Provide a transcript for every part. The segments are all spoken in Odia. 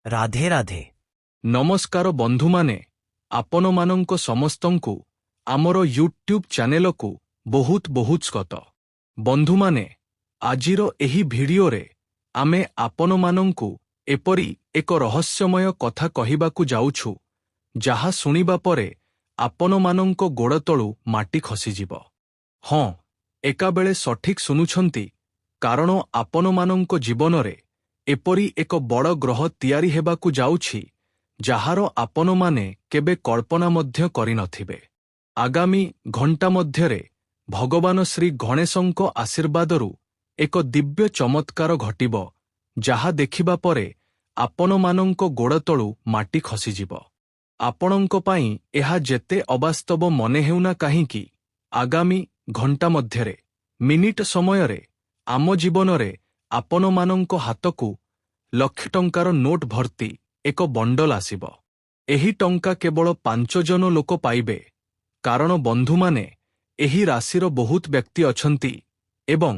ରାଧେ ରାଧେ। ନମସ୍କାର ବନ୍ଧୁମାନେ, ଆପଣମାନଙ୍କ ସମସ୍ତଙ୍କୁ ଆମର ୟୁଟ୍ୟୁବ୍ ଚ୍ୟାନେଲକୁ ବହୁତ ବହୁତ ସ୍ୱାଗତ। ବନ୍ଧୁମାନେ, ଆଜିର ଏହି ଭିଡିଓରେ ଆମେ ଆପଣମାନଙ୍କୁ ଏପରି ଏକ ରହସ୍ୟମୟ କଥା କହିବାକୁ ଯାଉଛୁ, ଯାହା ଶୁଣିବା ପରେ ଆପଣମାନଙ୍କ ଗୋଡ଼ତଳୁ ମାଟି ଖସିଯିବ। ହଁ, ଏକାବେଳେ ସଠିକ୍ ଶୁଣୁଛନ୍ତି, କାରଣ ଆପଣମାନଙ୍କ ଜୀବନରେ ଏପରି ଏକ ବଡ଼ ଗ୍ରହ ତିଆରି ହେବାକୁ ଯାଉଛି, ଯାହାର ଆପଣମାନେ କେବେ କଳ୍ପନା ମଧ୍ୟ କରିନଥିବେ। ଆଗାମୀ ଘଣ୍ଟା ମଧ୍ୟରେ ଭଗବାନ ଶ୍ରୀ ଗଣେଶଙ୍କ ଆଶୀର୍ବାଦରୁ ଏକ ଦିବ୍ୟ ଚମତ୍କାର ଘଟିବ, ଯାହା ଦେଖିବା ପରେ ଆପଣମାନଙ୍କ ଗୋଡ଼ତଳୁ ମାଟି ଖସିଯିବ। ଆପଣଙ୍କ ପାଇଁ ଏହା ଯେତେ ଅବାସ୍ତବ ମନେ ହେଉନା କାହିଁକି, ଆଗାମୀ ଘଣ୍ଟା ମଧ୍ୟରେ, ମିନିଟ୍ ସମୟରେ ଆମ ଜୀବନରେ ଆପଣମାନଙ୍କ ହାତକୁ ଲକ୍ଷ ଟଙ୍କାର ନୋଟ୍ ଭର୍ତ୍ତି ଏକ ବଣ୍ଡଲ ଆସିବ। ଏହି ଟଙ୍କା କେବଳ 5 ଜଣ ଲୋକ ପାଇବେ, କାରଣ ବନ୍ଧୁମାନେ, ଏହି ରାଶିର ବହୁତ ବ୍ୟକ୍ତି ଅଛନ୍ତି ଏବଂ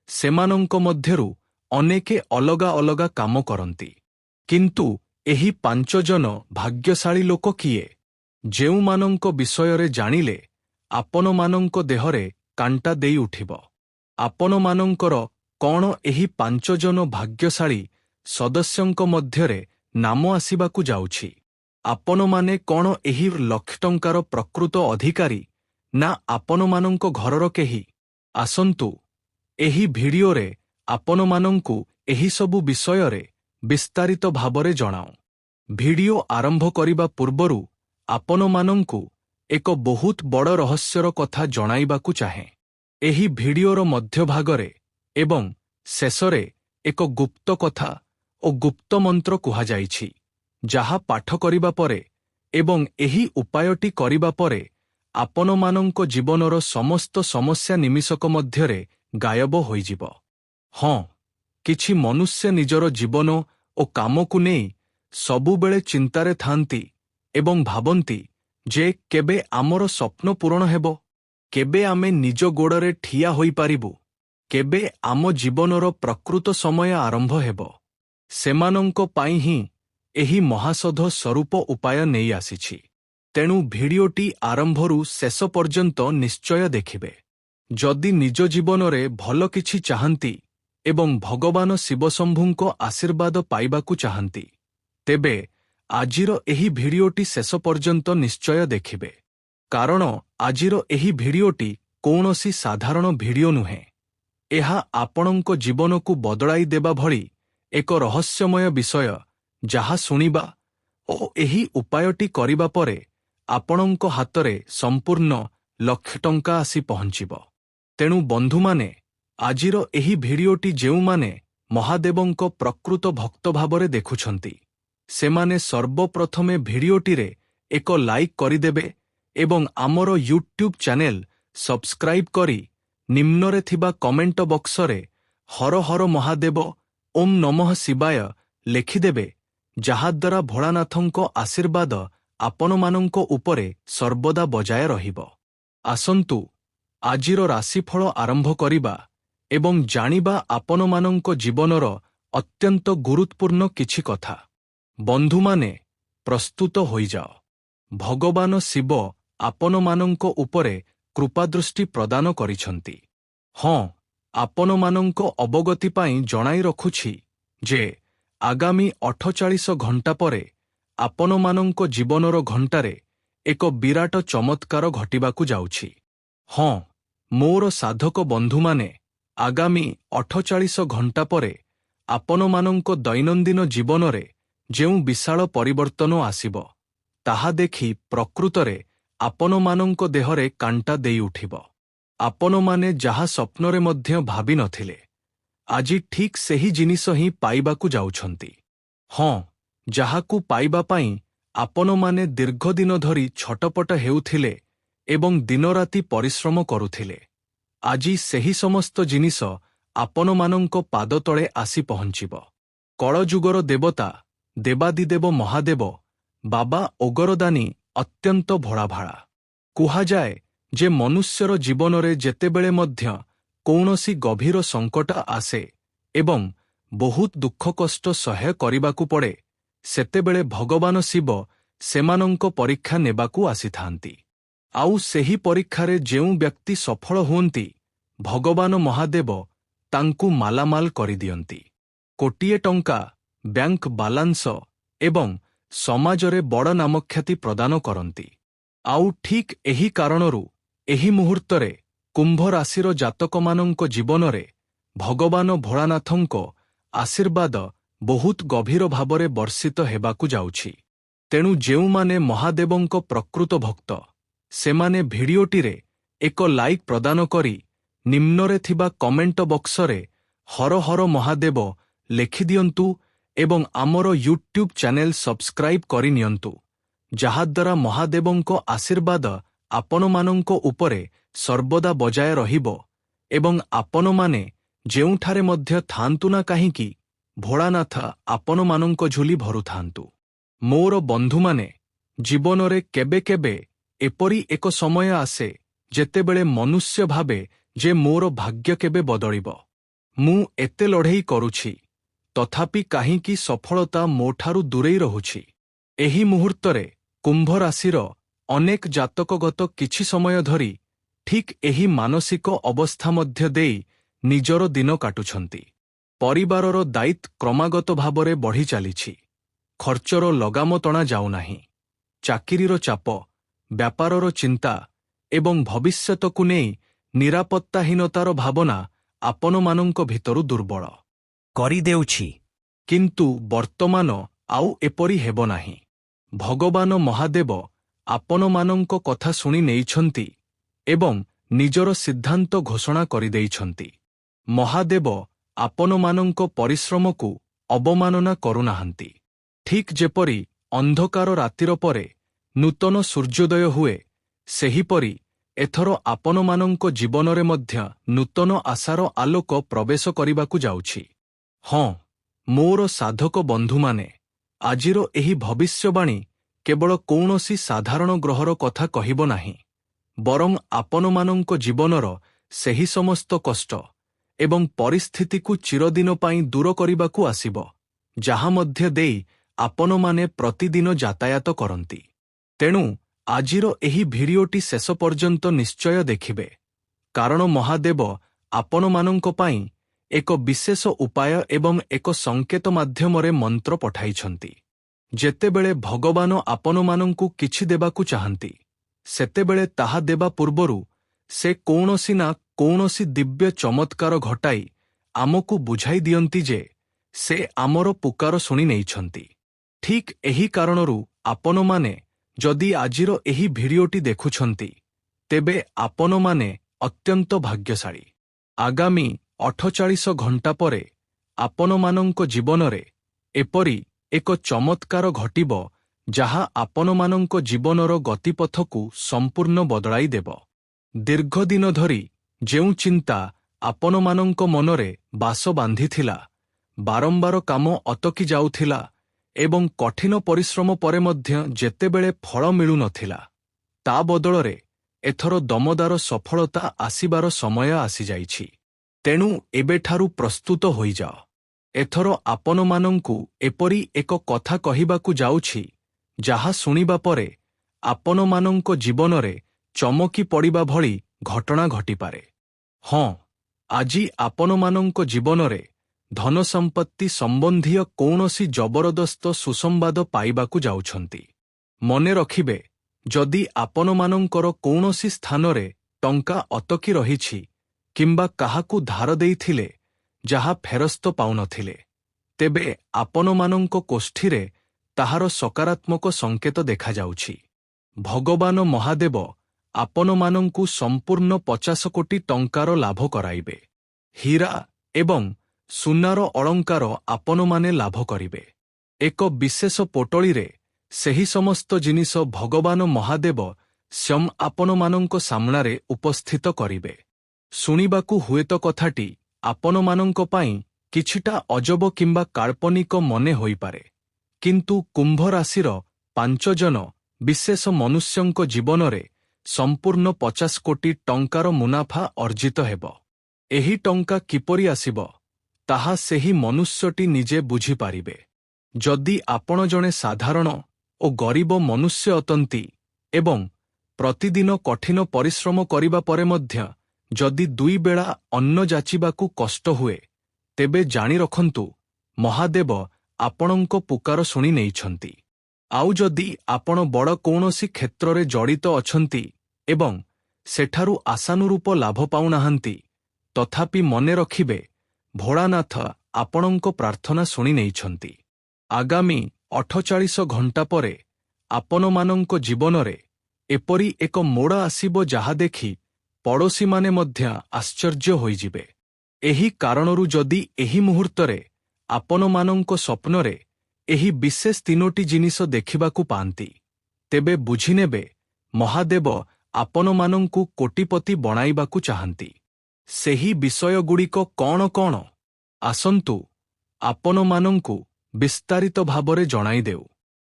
ସେମାନଙ୍କ ମଧ୍ୟରୁ ଅନେକେ ଅଲଗା ଅଲଗା କାମ କରନ୍ତି। କିନ୍ତୁ ଏହି 5 ଜଣ ଭାଗ୍ୟଶାଳୀ ଲୋକ କିଏ, ଯେଉଁମାନଙ୍କ ବିଷୟରେ ଜାଣିଲେ ଆପଣମାନଙ୍କ ଦେହରେ କାଣ୍ଟା ଦେଇ ଉଠିବ? ଆପଣମାନଙ୍କର କ'ଣ ଏହି 5 ଜଣ ଭାଗ୍ୟଶାଳୀ ସଦସ୍ୟଙ୍କ ମଧ୍ୟରେ ନାମ ଆସିବାକୁ ଯାଉଛି? ଆପଣମାନେ କ'ଣ ଏହି ଲକ୍ଷ ଟଙ୍କାର ପ୍ରକୃତ ଅଧିକାରୀ, ନା ଆପଣମାନଙ୍କ ଘରର କେହି? ଆସନ୍ତୁ, ଏହି ଭିଡିଓରେ ଆପଣମାନଙ୍କୁ ଏହିସବୁ ବିଷୟରେ ବିସ୍ତାରିତ ଭାବରେ ଜଣାଉ। ଭିଡିଓ ଆରମ୍ଭ କରିବା ପୂର୍ବରୁ ଆପଣମାନଙ୍କୁ ଏକ ବହୁତ ବଡ଼ ରହସ୍ୟର କଥା ଜଣାଇବାକୁ ଚାହେଁ। ଏହି ଭିଡିଓର ମଧ୍ୟଭାଗରେ ଏବଂ ଶେଷରେ ଏକ ଗୁପ୍ତ କଥା ଓ ଗୁପ୍ତ ମନ୍ତ୍ର କୁହାଯାଇଛି, ଯାହା ପାଠ କରିବା ପରେ ଏବଂ ଏହି ଉପାୟଟି କରିବା ପରେ ଆପଣମାନଙ୍କ ଜୀବନର ସମସ୍ତ ସମସ୍ୟା ନିମିଷକ ମଧ୍ୟରେ ଗାୟବ ହୋଇଯିବ। ହଁ, କିଛି ମନୁଷ୍ୟ ନିଜର ଜୀବନ ଓ କାମକୁ ନେଇ ସବୁବେଳେ ଚିନ୍ତାରେ ଥାନ୍ତି ଏବଂ ଭାବନ୍ତି ଯେ କେବେ ଆମର ସ୍ୱପ୍ନ ପୂରଣ ହେବ, କେବେ ଆମେ ନିଜ ଗୋଡ଼ରେ ଠିଆ ହୋଇପାରିବୁ, କେବେ ଆମ ଜୀବନର ପ୍ରକୃତ ସମୟ ଆରମ୍ଭ ହେବ। ସେମାନଙ୍କ ପାଇଁ ହିଁ ଏହି ମହାସଧ ସ୍ୱରୂପ ଉପାୟ ନେଇ ଆସିଛି। ତେଣୁ ଭିଡିଓଟି ଆରମ୍ଭରୁ ଶେଷ ପର୍ଯ୍ୟନ୍ତ ନିଶ୍ଚୟ ଦେଖିବେ। ଯଦି ନିଜ ଜୀବନରେ ଭଲ କିଛି ଚାହାନ୍ତି ଏବଂ ଭଗବାନ ଶିବଶମ୍ଭୁଙ୍କ ଆଶୀର୍ବାଦ ପାଇବାକୁ ଚାହାନ୍ତି, ତେବେ ଆଜିର ଏହି ଭିଡିଓଟି ଶେଷ ପର୍ଯ୍ୟନ୍ତ ନିଶ୍ଚୟ ଦେଖିବେ। କାରଣ ଆଜିର ଏହି ଭିଡିଓଟି କୌଣସି ସାଧାରଣ ଭିଡିଓ ନୁହେଁ। ଏହା ଆପଣଙ୍କ ଜୀବନକୁ ବଦଳାଇ ଦେବା ଭଳି ଏକ ରହସ୍ୟମୟ ବିଷୟ, ଯାହା ଶୁଣିବା ଓ ଏହି ଉପାୟଟି କରିବା ପରେ ଆପଣଙ୍କ ହାତରେ ସମ୍ପୂର୍ଣ୍ଣ ଲକ୍ଷ ଟଙ୍କା ଆସି ପହଞ୍ଚିବ। ତେଣୁ ବନ୍ଧୁମାନେ, ଆଜିର ଏହି ଭିଡିଓଟି ଯେଉଁମାନେ ମହାଦେବଙ୍କ ପ୍ରକୃତ ଭକ୍ତ ଭାବରେ ଦେଖୁଛନ୍ତି, ସେମାନେ ସର୍ବପ୍ରଥମେ ଭିଡିଓଟିରେ ଏକ ଲାଇକ୍ କରିଦେବେ ଏବଂ ଆମର ୟୁଟ୍ୟୁବ୍ ଚ୍ୟାନେଲ ସବସ୍କ୍ରାଇବ୍ କରି ନିମ୍ନରେ ଥିବା କମେଣ୍ଟ ବକ୍ସରେ ହର ହର ମହାଦେବ ଓಂ ନମଃ ଶିବାୟ ଲେଖିଦେବେ, ଯାହାଦ୍ୱାରା ଭୋଳାନାଥଙ୍କ ଆଶୀର୍ବାଦ ଆପଣମାନଙ୍କ ଉପରେ ସର୍ବଦା ବଜାୟ ରହିବ। ଆସନ୍ତୁ, ଆଜିର ରାଶିଫଳ ଆରମ୍ଭ କରିବା ଏବଂ ଜାଣିବା ଆପଣମାନଙ୍କ ଜୀବନର ଅତ୍ୟନ୍ତ ଗୁରୁତ୍ୱପୂର୍ଣ୍ଣ କିଛି କଥା। ବନ୍ଧୁମାନେ, ପ୍ରସ୍ତୁତ ହୋଇଯାଅ। ଭଗବାନ ଶିବ ଆପଣମାନଙ୍କ ଉପରେ କୃପାଦୃଷ୍ଟି ପ୍ରଦାନ କରିଛନ୍ତି। ହଁ, ଆପଣମାନଙ୍କ ଅବଗତି ପାଇଁ ଜଣାଇ ରଖୁଛି ଯେ ଆଗାମୀ 48 ଘଣ୍ଟା ପରେ ଆପଣମାନଙ୍କ ଜୀବନର ଘଣ୍ଟାରେ ଏକ ବିରାଟ ଚମତ୍କାର ଘଟିବାକୁ ଯାଉଛି। ହଁ, ମୋର ସାଧକ ବନ୍ଧୁମାନେ, ଆଗାମୀ 48 ଘଣ୍ଟା ପରେ ଆପଣମାନଙ୍କ ଦୈନନ୍ଦିନ ଜୀବନରେ ଯେଉଁ ବିଶାଳ ପରିବର୍ତ୍ତନ ଆସିବ, ତାହା ଦେଖି ପ୍ରକୃତରେ ଆପଣମାନଙ୍କ ଦେହରେ କାଣ୍ଟା ଦେଇ ଉଠିବ। ଆପଣମାନେ ଯାହା ସ୍ୱପ୍ନରେ ମଧ୍ୟ ଭାବିନଥିଲେ, ଆଜି ଠିକ୍ ସେହି ଜିନିଷ ହିଁ ପାଇବାକୁ ଯାଉଛନ୍ତି। ହଁ, ଯାହାକୁ ପାଇବା ପାଇଁ ଆପଣମାନେ ଦୀର୍ଘଦିନ ଧରି ଛଟପଟ ହେଉଥିଲେ ଏବଂ ଦିନରାତି ପରିଶ୍ରମ କରୁଥିଲେ, ଆଜି ସେହି ସମସ୍ତ ଜିନିଷ ଆପଣମାନଙ୍କ ପାଦତଳେ ଆସି ପହଞ୍ଚିବ। କଳଯୁଗର ଦେବତା, ଦେବାଦିଦେବ ମହାଦେବ, ବାବା ଓଗରଦାନୀ ଅତ୍ୟନ୍ତ ଭୋଳାଭାଳା। କୁହାଯାଏ ଯେ ମନୁଷ୍ୟର ଜୀବନରେ ଯେତେବେଳେ ମଧ୍ୟ କୌଣସି ଗଭୀର ସଙ୍କଟ ଆସେ ଏବଂ ବହୁତ ଦୁଃଖ କଷ୍ଟ ସହ୍ୟ କରିବାକୁ ପଡ଼େ, ସେତେବେଳେ ଭଗବାନ ଶିବ ସେମାନଙ୍କ ପରୀକ୍ଷା ନେବାକୁ ଆସିଥାନ୍ତି। ଆଉ ସେହି ପରୀକ୍ଷାରେ ଯେଉଁ ବ୍ୟକ୍ତି ସଫଳ ହୁଅନ୍ତି, ଭଗବାନ ମହାଦେବ ତାଙ୍କୁ ମାଲାମାଲ କରିଦିଅନ୍ତି। କୋଟିଏ ଟଙ୍କା, ବ୍ୟାଙ୍କ ବାଲାନ୍ସ ଏବଂ ସମାଜରେ ବଡ଼ ନାମଖ୍ୟାତି ପ୍ରଦାନ କରନ୍ତି। ଆଉ ଠିକ୍ ଏହି କାରଣରୁ ଏହି ମୁହୂର୍ତ୍ତରେ କୁମ୍ଭ ରାଶିର ଜାତକମାନଙ୍କ ଜୀବନରେ ଭଗବାନ ଭୋଳାନାଥଙ୍କ ଆଶୀର୍ବାଦ ବହୁତ ଗଭୀର ଭାବରେ ବର୍ଷିତ ହେବାକୁ ଯାଉଛି। ତେଣୁ ଯେଉଁମାନେ ମହାଦେବଙ୍କ ପ୍ରକୃତ ଭକ୍ତ, ସେମାନେ ଭିଡିଓଟିରେ ଏକ ଲାଇକ୍ ପ୍ରଦାନ କରି ନିମ୍ନରେ ଥିବା କମେଣ୍ଟ ବକ୍ସରେ ହର ହର ମହାଦେବ ଲେଖିଦିଅନ୍ତୁ ଏବଂ ଆମର ୟୁଟ୍ୟୁବ୍ ଚ୍ୟାନେଲ ସବସ୍କ୍ରାଇବ୍ କରିନିଅନ୍ତୁ, ଯାହାଦ୍ୱାରା ମହାଦେବଙ୍କ ଆଶୀର୍ବାଦ ଆପଣମାନଙ୍କ ଉପରେ ସର୍ବଦା ବଜାୟ ରହିବ ଏବଂ ଆପଣମାନେ ଯେଉଁଠାରେ ମଧ୍ୟ ଥାଆନ୍ତୁ ନା କାହିଁକି, ଭୋଳାନାଥ ଆପଣମାନଙ୍କ ଝୁଲି ଭରୁଥାନ୍ତୁ। ମୋର ବନ୍ଧୁମାନେ, ଜୀବନରେ କେବେ କେବେ ଏପରି ଏକ ସମୟ ଆସେ ଯେତେବେଳେ ମନୁଷ୍ୟ ଭାବେ ଯେ ମୋର ଭାଗ୍ୟ କେବେ ବଦଳିବ। ମୁଁ ଏତେ ଲଢ଼େଇ କରୁଛି, ତଥାପି କାହିଁକି ସଫଳତା ମୋଠାରୁ ଦୂରେଇ ରହୁଛି। ଏହି ମୁହୂର୍ତ୍ତରେ କୁମ୍ଭ ରାଶିର ଅନେକ ଜାତକ ଗତ କିଛି ସମୟ ଧରି ଠିକ୍ ଏହି ମାନସିକ ଅବସ୍ଥା ମଧ୍ୟ ଦେଇ ନିଜର ଦିନ କାଟୁଛନ୍ତି। ପରିବାରର ଦାୟିତ୍ୱ କ୍ରମାଗତ ଭାବରେ ବଢ଼ି ଚାଲିଛି। ଖର୍ଚ୍ଚର ଲଗାମ ଟଣା ଯାଉନାହିଁ। ଚାକିରିର ଚାପ, ବ୍ୟାପାରର ଚିନ୍ତା ଏବଂ ଭବିଷ୍ୟତକୁ ନେଇ ନିରାପତ୍ତାହୀନତାର ଭାବନା ଆପଣମାନଙ୍କ ଭିତରୁ ଦୁର୍ବଳ କରିଦେଉଛି। କିନ୍ତୁ ବର୍ତ୍ତମାନ ଆଉ ଏପରି ହେବ ନାହିଁ। ଭଗବାନ ମହାଦେବ ଆପଣମାନଙ୍କ କଥା ଶୁଣି ନେଇଛନ୍ତି ଏବଂ ନିଜର ସିଦ୍ଧାନ୍ତ ଘୋଷଣା କରିଦେଇଛନ୍ତି। ମହାଦେବ ଆପଣମାନଙ୍କ ପରିଶ୍ରମକୁ ଅବମାନନା କରୁନାହାନ୍ତି। ଠିକ୍ ଯେପରି ଅନ୍ଧକାର ରାତିର ପରେ ନୂତନ ସୂର୍ଯ୍ୟୋଦୟ ହୁଏ, ସେହିପରି ଏଥର ଆପଣମାନଙ୍କ ଜୀବନରେ ମଧ୍ୟ ନୂତନ ଆଶାର ଆଲୋକ ପ୍ରବେଶ କରିବାକୁ ଯାଉଛି। ହଁ, ମୋର ସାଧକ ବନ୍ଧୁମାନେ, ଆଜିର ଏହି ଭବିଷ୍ୟବାଣୀ କେବଳ କୌଣସି ସାଧାରଣ ଗ୍ରହର କଥା କହିବ ନାହିଁ, ବରଂ ଆପଣମାନଙ୍କ ଜୀବନର ସେହି ସମସ୍ତ କଷ୍ଟ ଏବଂ ପରିସ୍ଥିତିକୁ ଚିରଦିନ ପାଇଁ ଦୂର କରିବାକୁ ଆସିବ, ଯାହା ମଧ୍ୟ ଦେଇ ଆପଣମାନେ ପ୍ରତିଦିନ ଯାତାୟାତ କରନ୍ତି। ତେଣୁ ଆଜିର ଏହି ଭିଡିଓଟି ଶେଷ ପର୍ଯ୍ୟନ୍ତ ନିଶ୍ଚୟ ଦେଖିବେ, କାରଣ ମହାଦେବ ଆପଣମାନଙ୍କ ପାଇଁ ଏକ ବିଶେଷ ଉପାୟ ଏବଂ ଏକ ସଂକେତ ମାଧ୍ୟମରେ ମନ୍ତ୍ର ପଠାଇଛନ୍ତି। ଯେତେବେଳେ ଭଗବାନ ଆପଣମାନଙ୍କୁ କିଛି ଦେବାକୁ ଚାହାନ୍ତି, ସେତେବେଳେ ତାହା ଦେବା ପୂର୍ବରୁ ସେ କୌଣସି ନା କୌଣସି ଦିବ୍ୟ ଚମତ୍କାର ଘଟାଇ ଆମକୁ ବୁଝାଇ ଦିଅନ୍ତି ଯେ ସେ ଆମର ପୁକାର ଶୁଣି ନେଇଛନ୍ତି। ଠିକ୍ ଏହି କାରଣରୁ ଆପଣମାନେ ଯଦି ଆଜିର ଏହି ଭିଡିଓଟି ଦେଖୁଛନ୍ତି, ତେବେ ଆପଣମାନେ ଅତ୍ୟନ୍ତ ଭାଗ୍ୟଶାଳୀ। ଆଗାମୀ 48 ଘଣ୍ଟା ପରେ ଆପଣମାନଙ୍କ ଜୀବନରେ ଏପରି ଏକ ଚମତ୍କାର ଘଟିବ ଯାହା ଆପଣମାନଙ୍କ ଜୀବନର ଗତିପଥକୁ ସମ୍ପୂର୍ଣ୍ଣ ବଦଳାଇ ଦେବ। ଦୀର୍ଘଦିନ ଧରି ଯେଉଁ ଚିନ୍ତା ଆପଣମାନଙ୍କ ମନରେ ବାସ ବାନ୍ଧିଥିଲା, ବାରମ୍ବାର କାମ ଅଟକି ଯାଉଥିଲା ଏବଂ କଠିନ ପରିଶ୍ରମ ପରେ ମଧ୍ୟ ଯେତେବେଳେ ଫଳ ମିଳୁନଥିଲା, ତା ବଦଳରେ ଏଥର ଦମଦାର ସଫଳତା ଆସିବାର ସମୟ ଆସିଯାଇଛି। ତେଣୁ ଏବେଠାରୁ ପ୍ରସ୍ତୁତ ହୋଇଯାଅ। ଏଥର ଆପଣମାନଙ୍କୁ ଏପରି ଏକ କଥା କହିବାକୁ ଯାଉଛି, ଯାହା ଶୁଣିବା ପରେ ଆପଣମାନଙ୍କ ଜୀବନରେ ଚମକି ପଡ଼ିବା ଭଳି ଘଟଣା ଘଟିପାରେ। ହଁ, ଆଜି ଆପଣମାନଙ୍କ ଜୀବନରେ ଧନସମ୍ପତ୍ତି ସମ୍ବନ୍ଧୀୟ କୌଣସି ଜବରଦସ୍ତ ସୁସମ୍ବାଦ ପାଇବାକୁ ଯାଉଛନ୍ତି। ମନେ ରଖିବେ, ଯଦି ଆପଣମାନଙ୍କର କୌଣସି ସ୍ଥାନରେ ଟଙ୍କା ଅଟକି ରହିଛି କିମ୍ବା କାହାକୁ ଧାର ଦେଇଥିଲେ ଯାହା ଫେରସ୍ତ ପାଉନଥିଲେ, ତେବେ ଆପଣମାନଙ୍କ କୋଷ୍ଠୀରେ ତାହାର ସକାରାତ୍ମକ ସଂକେତ ଦେଖାଯାଉଛି। ଭଗବାନ ମହାଦେବ ଆପଣମାନଙ୍କୁ ସମ୍ପୂର୍ଣ୍ଣ 50 କୋଟି ଟଙ୍କାର ଲାଭ କରାଇବେ। ହୀରା ଏବଂ ସୁନାର ଅଳଙ୍କାର ଆପଣମାନେ ଲାଭ କରିବେ। ଏକ ବିଶେଷ ପୋଟଳିରେ ସେହି ସମସ୍ତ ଜିନିଷ ଭଗବାନ ମହାଦେବ ସ୍ୱୟଂ ଆପଣମାନଙ୍କ ସାମ୍ନାରେ ଉପସ୍ଥିତ କରିବେ। ଶୁଣିବାକୁ ହୁଏତ କଥାଟି ଆପଣମାନଙ୍କ ପାଇଁ କିଛିଟା ଅଜବ କିମ୍ବା କାଳ୍ପନିକ ମନେ ହୋଇପାରେ, କିନ୍ତୁ କୁମ୍ଭ ରାଶିର 5 ଜଣ ବିଶେଷ ମନୁଷ୍ୟଙ୍କ ଜୀବନରେ ସମ୍ପୂର୍ଣ୍ଣ 50 କୋଟି ଟଙ୍କାର ମୁନାଫା ଅର୍ଜିତ ହେବ। ଏହି ଟଙ୍କା କିପରି ଆସିବ, ତାହା ସେହି ମନୁଷ୍ୟଟି ନିଜେ ବୁଝିପାରିବେ। ଯଦି ଆପଣ ଜଣେ ସାଧାରଣ ଓ ଗରିବ ମନୁଷ୍ୟ ଅଟନ୍ତି ଏବଂ ପ୍ରତିଦିନ କଠିନ ପରିଶ୍ରମ କରିବା ପରେ ମଧ୍ୟ ଯଦି 2 ବେଳା ଅନ୍ନ ଯାଚିବାକୁ କଷ୍ଟ ହୁଏ, ତେବେ ଜାଣି ରଖନ୍ତୁ ମହାଦେବ ଆପଣଙ୍କ ପୁକାର ଶୁଣି ନେଇଛନ୍ତି। ଆଉ ଯଦି ଆପଣ ବଡ଼ କୌଣସି କ୍ଷେତ୍ରରେ ଜଡ଼ିତ ଅଛନ୍ତି ଏବଂ ସେଠାରୁ ଆଶାନୁରୂପ ଲାଭ ପାଉନାହାନ୍ତି, ତଥାପି ମନେ ରଖିବେ ଭୋଳାନାଥ ଆପଣଙ୍କ ପ୍ରାର୍ଥନା ଶୁଣି ନେଇଛନ୍ତି। ଆଗାମୀ 48 ଘଣ୍ଟା ପରେ ଆପଣମାନଙ୍କ ଜୀବନରେ ଏପରି ଏକ ମୋଡ଼ ଆସିବ ଯାହା ଦେଖି ପଡ଼ୋଶୀମାନେ ମଧ୍ୟ ଆଶ୍ଚର୍ଯ୍ୟ ହୋଇଯିବେ। ଏହି କାରଣରୁ ଯଦି ଏହି ମୁହୂର୍ତ୍ତରେ ଆପଣମାନଙ୍କ ସ୍ୱପ୍ନରେ ଏହି ବିଶେଷ 3ଟି ଜିନିଷ ଦେଖିବାକୁ ପାଆନ୍ତି, ତେବେ ବୁଝିନେବେ ମହାଦେବ ଆପଣମାନଙ୍କୁ କୋଟିପତି ବଣାଇବାକୁ ଚାହାନ୍ତି। ସେହି ବିଷୟଗୁଡ଼ିକ କ'ଣ କ'ଣ? ଆସନ୍ତୁ ଆପଣମାନଙ୍କୁ ବିସ୍ତାରିତ ଭାବରେ ଜଣାଇଦେଉ।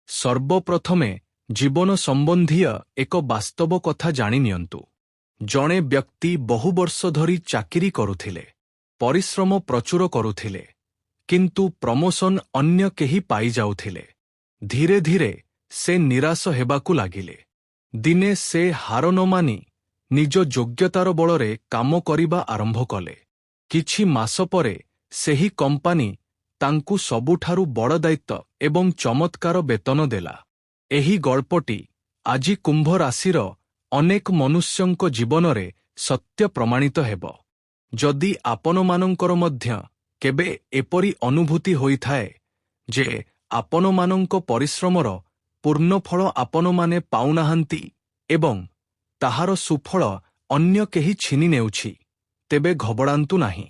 ସର୍ବପ୍ରଥମେ ଜୀବନ ସମ୍ବନ୍ଧୀୟ ଏକ ବାସ୍ତବ କଥା ଜାଣିନିଅନ୍ତୁ। ଜଣେ ବ୍ୟକ୍ତି ବହୁ ବର୍ଷ ଧରି ଚାକିରି କରୁଥିଲେ, ପରିଶ୍ରମ ପ୍ରଚୁର କରୁଥିଲେ, କିନ୍ତୁ ପ୍ରମୋଶନ ଅନ୍ୟ କେହି ପାଇଯାଉଥିଲେ। ଧୀରେ ଧୀରେ ସେ ନିରାଶ ହେବାକୁ ଲାଗିଲେ। ଦିନେ ସେ ହାର ନ ମାନି ନିଜ ଯୋଗ୍ୟତାର ବଳରେ କାମ କରିବା ଆରମ୍ଭ କଲେ। କିଛି ମାସ ପରେ ସେହି କମ୍ପାନୀ ତାଙ୍କୁ ସବୁଠାରୁ ବଡ଼ ଦାୟିତ୍ୱ ଏବଂ ଚମତ୍କାର ବେତନ ଦେଲା। ଏହି ଗଳ୍ପଟି ଆଜି କୁମ୍ଭ ରାଶିର ଅନେକ ମନୁଷ୍ୟଙ୍କ ଜୀବନରେ ସତ୍ୟ ପ୍ରମାଣିତ ହେବ। ଯଦି ଆପଣମାନଙ୍କର ମଧ୍ୟ କେବେ ଏପରି ଅନୁଭୂତି ହୋଇଥାଏ ଯେ ଆପଣମାନଙ୍କ ପରିଶ୍ରମର ପୂର୍ଣ୍ଣଫଳ ଆପଣମାନେ ପାଉନାହାନ୍ତି ଏବଂ ତାହାର ସୁଫଳ ଅନ୍ୟ କେହି ଛିନି ନେଉଛି, ତେବେ ଘବଡ଼ାନ୍ତୁ ନାହିଁ।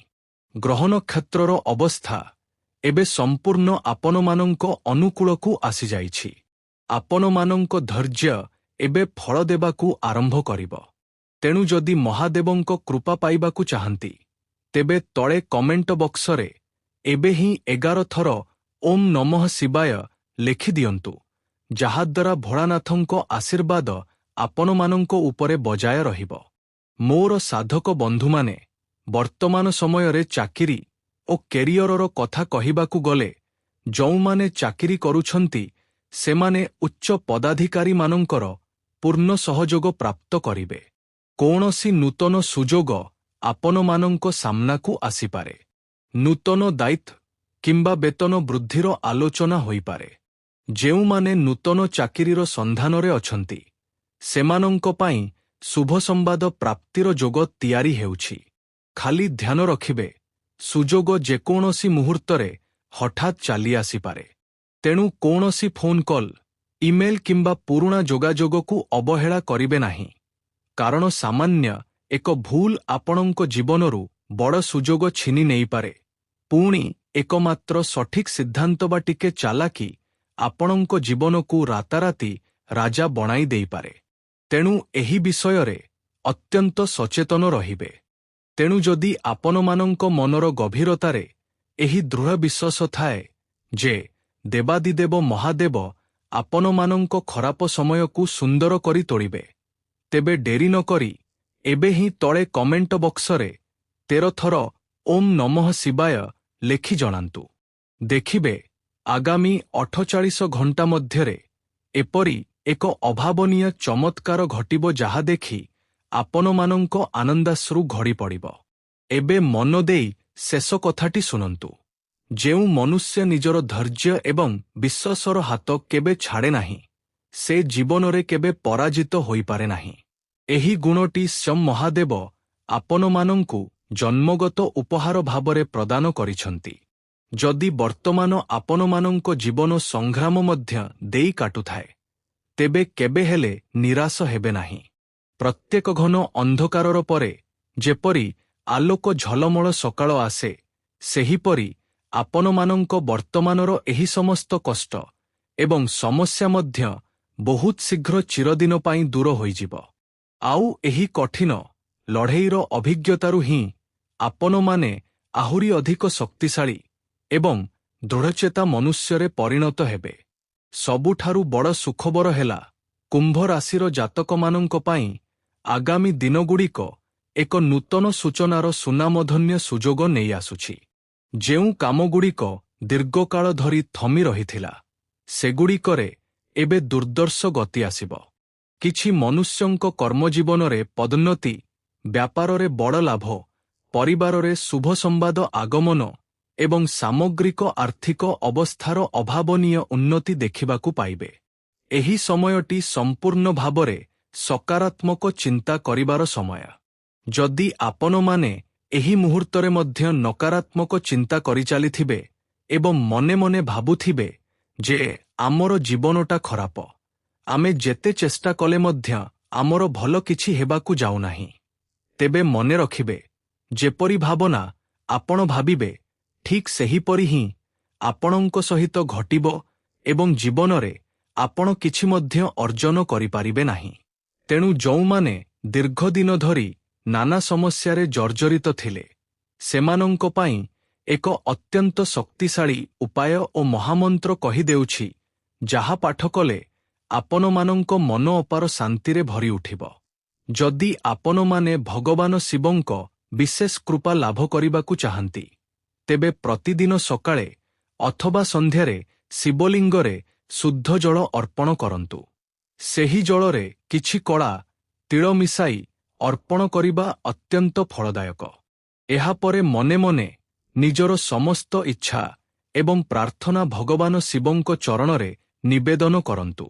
ଗ୍ରହ ନକ୍ଷତ୍ରର ଅବସ୍ଥା ଏବେ ସମ୍ପୂର୍ଣ୍ଣ ଆପଣମାନଙ୍କ ଅନୁକୂଳକୁ ଆସିଯାଇଛି। ଆପଣମାନଙ୍କ ଧୈର୍ଯ୍ୟ ଏବେ ଫଳ ଦେବାକୁ ଆରମ୍ଭ କରିବ। ତେଣୁ ଯଦି ମହାଦେବଙ୍କ କୃପା ପାଇବାକୁ ଚାହାନ୍ତି, ତେବେ ତଳେ କମେଣ୍ଟ ବକ୍ସରେ ଏବେ ହିଁ 11 ଥର ଓମ୍ ନମଃ ଶିବାୟ ଲେଖିଦିଅନ୍ତୁ, ଯାହାଦ୍ୱାରା ଭୋଳାନାଥଙ୍କ ଆଶୀର୍ବାଦ ଆପଣମାନଙ୍କ ଉପରେ ବଜାୟ ରହିବ। ମୋର ସାଧକ ବନ୍ଧୁମାନେ, ବର୍ତ୍ତମାନ ସମୟରେ ଚାକିରି ଓ କ୍ୟାରିୟରର କଥା କହିବାକୁ ଗଲେ ଯେଉଁମାନେ ଚାକିରି କରୁଛନ୍ତି ସେମାନେ ଉଚ୍ଚ ପଦାଧିକାରୀମାନଙ୍କର ପୂର୍ଣ୍ଣ ସହଯୋଗ ପ୍ରାପ୍ତ କରିବେ। କୌଣସି ନୂତନ ସୁଯୋଗ ଆପଣମାନଙ୍କ ସାମ୍ନାକୁ ଆସିପାରେ। ନୂତନ ଦାୟିତ୍ୱ କିମ୍ବା ବେତନ ବୃଦ୍ଧିର ଆଲୋଚନା ହୋଇପାରେ। ଯେଉଁମାନେ ନୂତନ ଚାକିରିର ସନ୍ଧାନରେ ଅଛନ୍ତି, ସେମାନଙ୍କ ପାଇଁ ଶୁଭ ସମ୍ବାଦ ପ୍ରାପ୍ତିର ଯୋଗ ତିଆରି ହେଉଛି। ଖାଲି ଧ୍ୟାନ ରଖିବେ, ସୁଯୋଗ ଯେକୌଣସି ମୁହୂର୍ତ୍ତରେ ହଠାତ୍ ଚାଲି ଆସିପାରେ। ତେଣୁ କୌଣସି ଫୋନ୍ କଲ୍, ଇମେଲ୍ କିମ୍ବା ପୁରୁଣା ଯୋଗାଯୋଗକୁ ଅବହେଳା କରିବେ ନାହିଁ, କାରଣ ସାମାନ୍ୟ ଏକ ଭୁଲ ଆପଣଙ୍କ ଜୀବନରୁ ବଡ଼ ସୁଯୋଗ ଛିନି ନେଇପାରେ। ପୁଣି ଏକମାତ୍ର ସଠିକ୍ ସିଦ୍ଧାନ୍ତ ବା ଟିକେ ଚାଲାକି ଆପଣଙ୍କ ଜୀବନକୁ ରାତାରାତି ରାଜା ବଣାଇ ଦେଇପାରେ। ତେଣୁ ଏହି ବିଷୟରେ ଅତ୍ୟନ୍ତ ସଚେତନ ରହିବେ। ତେଣୁ ଯଦି ଆପଣମାନଙ୍କ ମନର ଗଭୀରତାରେ ଏହି ଦୃଢ଼ ବିଶ୍ୱାସ ଥାଏ ଯେ ଦେବାଦିଦେବ ମହାଦେବ ଆପଣମାନଙ୍କ ଖରାପ ସମୟକୁ ସୁନ୍ଦର କରି ତୋଳିବେ, ତେବେ ଡେରି ନ କରି ଏବେ ହିଁ ତଳେ କମେଣ୍ଟ ବକ୍ସରେ 13 ଥର ଓମ୍ ନମଃ ଶିବାୟ ଲେଖି ଜଣାନ୍ତୁ। ଦେଖିବେ ଆଗାମୀ 48 ଘଣ୍ଟା ମଧ୍ୟରେ ଏପରି ଏକ ଅଭାବନୀୟ ଚମତ୍କାର ଘଟିବ ଯାହା ଦେଖି ଆପଣମାନଙ୍କ ଆନନ୍ଦାଶ୍ରୁ ଝଡ଼ି ପଡ଼ିବ। ଏବେ ମନ ଦେଇ ଶେଷ କଥାଟି ଶୁଣନ୍ତୁ। ଯେଉଁ ମନୁଷ୍ୟ ନିଜର ଧୈର୍ଯ୍ୟ ଏବଂ ବିଶ୍ୱାସର ହାତ କେବେ ଛାଡ଼େ ନାହିଁ, ସେ ଜୀବନରେ କେବେ ପରାଜିତ ହୋଇପାରେ ନାହିଁ। ଏହି ଗୁଣଟି ସ୍ୱୟଂ ମହାଦେବ ଆପଣମାନଙ୍କୁ ଜନ୍ମଗତ ଉପହାର ଭାବରେ ପ୍ରଦାନ କରିଛନ୍ତି। ଯଦି ବର୍ତ୍ତମାନ ଆପଣମାନଙ୍କ ଜୀବନ ସଂଗ୍ରାମ ମଧ୍ୟ ଦେଇ କାଟୁଥାଏ, ତେବେ କେବେ ହେଲେ ନିରାଶ ହେବେ ନାହିଁ। ପ୍ରତ୍ୟେକ ଘନ ଅନ୍ଧକାରର ପରେ ଯେପରି ଆଲୋକ ଝଲମଳ ସକାଳ ଆସେ, ସେହିପରି ଆପଣମାନଙ୍କ ବର୍ତ୍ତମାନର ଏହି ସମସ୍ତ କଷ୍ଟ ଏବଂ ସମସ୍ୟା ମଧ୍ୟ ବହୁତ ଶୀଘ୍ର ଚିରଦିନ ପାଇଁ ଦୂର ହୋଇଯିବ। ଆଉ ଏହି କଠିନ ଲଢ଼େଇର ଅଭିଜ୍ଞତାରୁ ହିଁ ଆପଣମାନେ ଆହୁରି ଅଧିକ ଶକ୍ତିଶାଳୀ ଏବଂ ଦୃଢ଼ଚେତା ମନୁଷ୍ୟରେ ପରିଣତ ହେବେ। ସବୁଠାରୁ ବଡ଼ ସୁଖବର ହେଲା, କୁମ୍ଭ ରାଶିର ଜାତକମାନଙ୍କ ପାଇଁ ଆଗାମୀ ଦିନଗୁଡ଼ିକ ଏକ ନୂତନ ସୂଚନାର ସୁନାମଧନ୍ୟ ସୁଯୋଗ ନେଇ ଆସୁଛି। ଯେଉଁ କାମଗୁଡ଼ିକ ଦୀର୍ଘକାଳ ଧରି ଥମି ରହିଥିଲା, ସେଗୁଡ଼ିକରେ ଏବେ ଦୁର୍ଦ୍ଦର୍ଶ ଗତି ଆସିବ। କିଛି ମନୁଷ୍ୟଙ୍କ କର୍ମଜୀବନରେ ପଦୋନ୍ନତି, ବ୍ୟାପାରରେ ବଡ଼ ଲାଭ, ପରିବାରରେ ଶୁଭ ସମ୍ବାଦ ଆଗମନ ଏବଂ ସାମଗ୍ରିକ ଆର୍ଥିକ ଅବସ୍ଥାର ଅଭାବନୀୟ ଉନ୍ନତି ଦେଖିବାକୁ ପାଇବେ। ଏହି ସମୟଟି ସମ୍ପୂର୍ଣ୍ଣ ଭାବରେ ସକାରାତ୍ମକ ଚିନ୍ତା କରିବାର ସମୟ। ଯଦି ଆପଣମାନେ ଏହି ମୁହୂର୍ତ୍ତରେ ମଧ୍ୟ ନକାରାତ୍ମକ ଚିନ୍ତା କରିଚାଲିଥିବେ ଏବଂ ମନେ ମନେ ଭାବୁଥିବେ ଯେ ଆମର ଜୀବନଟା ଖରାପ, ଆମେ ଯେତେ ଚେଷ୍ଟା କଲେ ମଧ୍ୟ ଆମର ଭଲ କିଛି ହେବାକୁ ଯାଉନାହିଁ, ତେବେ ମନେ ରଖିବେ, ଯେପରି ଭାବନା ଆପଣ ଭାବିବେ, ଠିକ୍ ସେହିପରି ହିଁ ଆପଣଙ୍କ ସହିତ ଘଟିବ ଏବଂ ଜୀବନରେ ଆପଣ କିଛି ମଧ୍ୟ ଅର୍ଜନ କରିପାରିବେ ନାହିଁ। ତେଣୁ ଯେଉଁମାନେ ଦୀର୍ଘଦିନ ଧରି ନାନା ସମସ୍ୟାରେ ଜର୍ଜରିତ ଥିଲେ, ସେମାନଙ୍କ ପାଇଁ ଏକ ଅତ୍ୟନ୍ତ ଶକ୍ତିଶାଳୀ ଉପାୟ ଓ ମହାମନ୍ତ୍ର କହିଦେଉଛି, ଯାହା ପାଠ କଲେ ଆପଣମାନଙ୍କ ମନ ଅପାର ଶାନ୍ତିରେ ଭରି ଉଠିବ। ଯଦି ଆପଣମାନେ ଭଗବାନ ଶିବଙ୍କ ବିଶେଷ କୃପା ଲାଭ କରିବାକୁ ଚାହାନ୍ତି, ତେବେ ପ୍ରତିଦିନ ସକାଳେ ଅଥବା ସନ୍ଧ୍ୟାରେ ଶିବଲିଙ୍ଗରେ ଶୁଦ୍ଧ ଜଳ ଅର୍ପଣ କରନ୍ତୁ। ସେହି ଜଳରେ କିଛି କଳା ତିଳ ମିଶାଇ ଅର୍ପଣ କରିବା ଅତ୍ୟନ୍ତ ଫଳଦାୟକ। ଏହାପରେ ମନେ ମନେ ନିଜର ସମସ୍ତ ଇଚ୍ଛା ଏବଂ ପ୍ରାର୍ଥନା ଭଗବାନ ଶିବଙ୍କ ଚରଣରେ ନିବେଦନ କରନ୍ତୁ।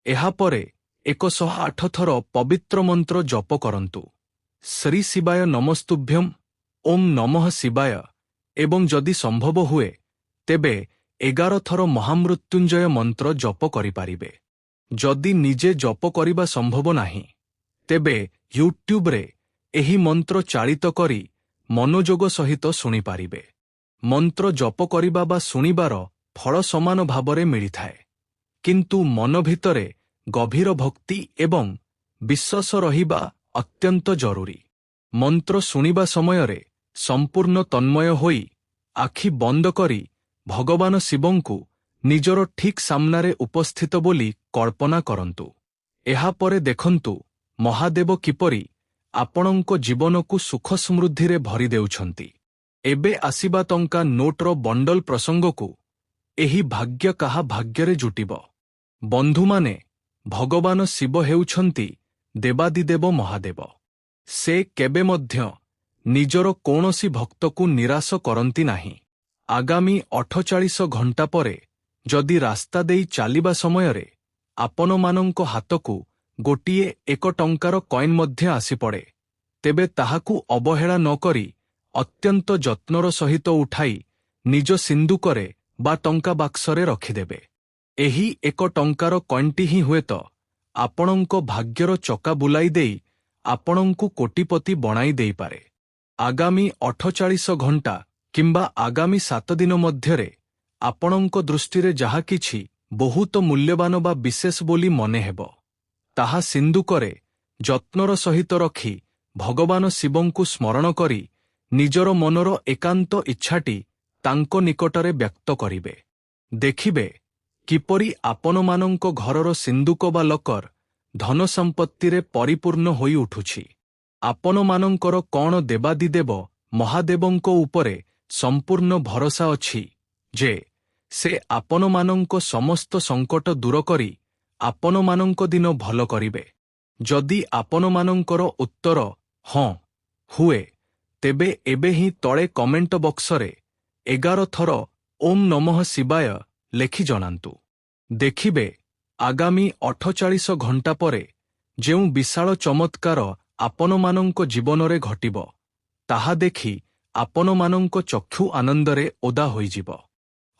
ଏହାପରେ 108 ଥର ପବିତ୍ର ମନ୍ତ୍ର ଜପ କରନ୍ତୁ। ଶ୍ରୀ ଶିବାୟ ନମସ୍ତୁଭ୍ୟମ୍, ଓಂ ନମଃ ଶିବାୟ, ଏବଂ ଯଦି ସମ୍ଭବ ହୁଏ ତେବେ 11 ଥର ମହାମୃତ୍ୟୁଞ୍ଜୟ ମନ୍ତ୍ର ଜପ କରିପାରିବେ। ଯଦି ନିଜେ ଜପ କରିବା ସମ୍ଭବ ନାହିଁ, ତେବେ ୟୁଟ୍ୟୁବରେ ଏହି ମନ୍ତ୍ର ଚାଳିତ କରି ମନୋଯୋଗ ସହିତ ଶୁଣିପାରିବେ। ମନ୍ତ୍ର ଜପ କରିବା ବା ଶୁଣିବାର ଫଳ ସମାନ ଭାବରେ ମିଳିଥାଏ, କିନ୍ତୁ ମନ ଭିତରେ ଗଭୀର ଭକ୍ତି ଏବଂ ବିଶ୍ୱାସ ରହିବା ଅତ୍ୟନ୍ତ ଜରୁରୀ। ମନ୍ତ୍ର ଶୁଣିବା ସମୟରେ ସମ୍ପୂର୍ଣ୍ଣ ତନ୍ମୟ ହୋଇ ଆଖି ବନ୍ଦ କରି ଭଗବାନ ଶିବଙ୍କୁ ନିଜର ଠିକ୍ ସାମ୍ନାରେ ଉପସ୍ଥିତ ବୋଲି କଳ୍ପନା କରନ୍ତୁ। ଏହାପରେ ଦେଖନ୍ତୁ ମହାଦେବ କିପରି ଆପଣଙ୍କ ଜୀବନକୁ ସୁଖ ସମୃଦ୍ଧିରେ ଭରି ଦେଉଛନ୍ତି। ଏବେ ଆସିବା ଟଙ୍କା ନୋଟର ବଣ୍ଡଲ ପ୍ରସଙ୍ଗକୁ। ଏହି ଭାଗ୍ୟ କାହା ଭାଗ୍ୟରେ ଜୁଟିବ? ବନ୍ଧୁମାନେ, ଭଗବାନ ଶିବ ହେଉଛନ୍ତି ଦେବାଦିଦେବ ମହାଦେବ। ସେ କେବେ ମଧ୍ୟ ନିଜର କୌଣସି ଭକ୍ତକୁ ନିରାଶ କରନ୍ତି ନାହିଁ। ଆଗାମୀ 48 ଘଣ୍ଟା ପରେ ଯଦି ରାସ୍ତା ଦେଇ ଚାଲିବା ସମୟରେ ଆପଣମାନଙ୍କ ହାତକୁ ଗୋଟିଏ 1 ଟଙ୍କାର କଏନ୍ ମଧ୍ୟ ଆସିପଡ଼େ, ତେବେ ତାହାକୁ ଅବହେଳା ନ କରି ଅତ୍ୟନ୍ତ ଯତ୍ନର ସହିତ ଉଠାଇ ନିଜ ସିନ୍ଦୁକରେ ବା ଟଙ୍କା ବାକ୍ସରେ ରଖିଦେବେ। ଏହି 1 ଟଙ୍କାର କଏନ୍ଟି ହିଁ ହୁଏତ ଆପଣଙ୍କ ଭାଗ୍ୟର ଚକା ବୁଲାଇ ଦେଇ ଆପଣଙ୍କୁ କୋଟିପତି ବଣାଇ ଦେଇପାରେ। ଆଗାମୀ 48 ଘଣ୍ଟା କିମ୍ବା ଆଗାମୀ 7 ଦିନ ମଧ୍ୟରେ ଆପଣଙ୍କ ଦୃଷ୍ଟିରେ ଯାହା କିଛି ବହୁତ ମୂଲ୍ୟବାନ ବା ବିଶେଷ ବୋଲି ମନେ ହେବ, ତାହା ସିନ୍ଦୁକରେ ଯତ୍ନର ସହିତ ରଖି ଭଗବାନ ଶିବଙ୍କୁ ସ୍ମରଣ କରି ନିଜର ମନର ଏକାନ୍ତ ଇଚ୍ଛାଟି ତାଙ୍କ ନିକଟରେ ବ୍ୟକ୍ତ କରିବେ। ଦେଖିବେ କିପରି ଆପଣମାନଙ୍କ ଘରର ସିନ୍ଦୁକ ବା ଲକର ଧନ ସମ୍ପତ୍ତିରେ ପରିପୂର୍ଣ୍ଣ ହୋଇ ଉଠୁଛି। ଆପଣମାନଙ୍କର କ'ଣ ଦେବାଦିଦେବ ମହାଦେବଙ୍କ ଉପରେ ସମ୍ପୂର୍ଣ୍ଣ ଭରସା ଅଛି ଯେ ସେ ଆପଣମାନଙ୍କ ସମସ୍ତ ସଙ୍କଟ ଦୂର କରି ଆପଣମାନଙ୍କ ଦିନ ଭଲ କରିବେ? ଯଦି ଆପଣମାନଙ୍କର ଉତ୍ତର ହଁ ହୁଏ, ତେବେ ଏବେ ହିଁ ତଳେ କମେଣ୍ଟ ବକ୍ସରେ 11 ଥର ଓಂ ନମଃ ଶିବାୟ ଲେଖି ଜଣାନ୍ତୁ। ଦେଖିବେ ଆଗାମୀ 48 ଘଣ୍ଟା ପରେ ଯେଉଁ ବିଶାଳ ଚମତ୍କାର ଆପଣମାନଙ୍କ ଜୀବନରେ ଘଟିବ, ତାହା ଦେଖି ଆପଣମାନଙ୍କ ଚକ୍ଷୁ ଆନନ୍ଦରେ ଓଦା ହୋଇଯିବ।